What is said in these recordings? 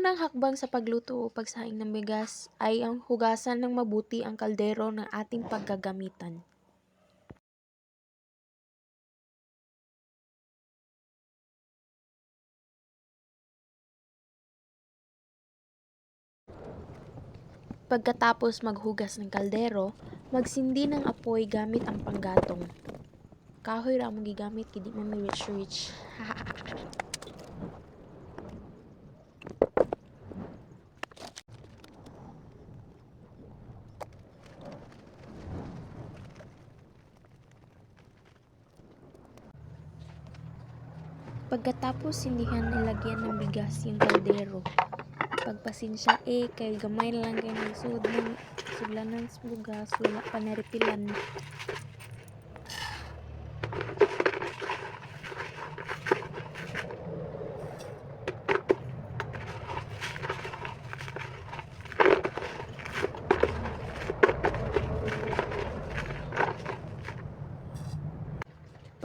unang hakbang sa pagluto o pagsaing ng bigas ay ang hugasan ng mabuti ang kaldero ng ating paggagamitan. Pagkatapos maghugas ng kaldero, magsindi ng apoy gamit ang panggatong. Kahoy ra mong gigamit kay di man may rich. Pagkatapos sindihan ilagyan ng bigas yung kaldero. Pagpasensya kay gamay na lang kayo nagsud ng suglanan sa bugas, wala pa naripilan.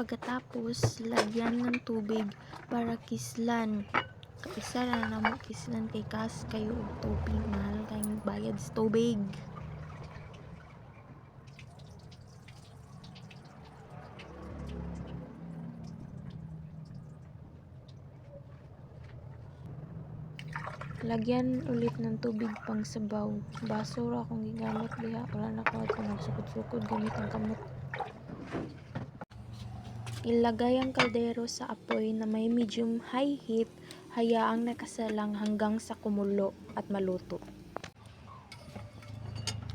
Pagkatapos, lagyan ng tubig para kislan. Kaisa na namo kislan kay kas kayo og tubig, mahal kayong bayad sa tubig. Lagyan ulit ng tubig pang sabaw. Baso ra akong gigamit diha, wala na ko nagsukod-sukod gamit ang kamot. Ilagay ang kaldero sa apoy na may medium high heat, hayaang nakasalang hanggang sa kumulo at maluto.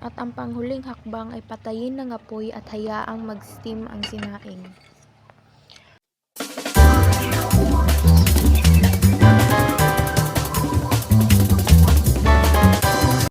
At ang panghuling hakbang ay patayin ng apoy at hayaang mag-steam ang sinaing.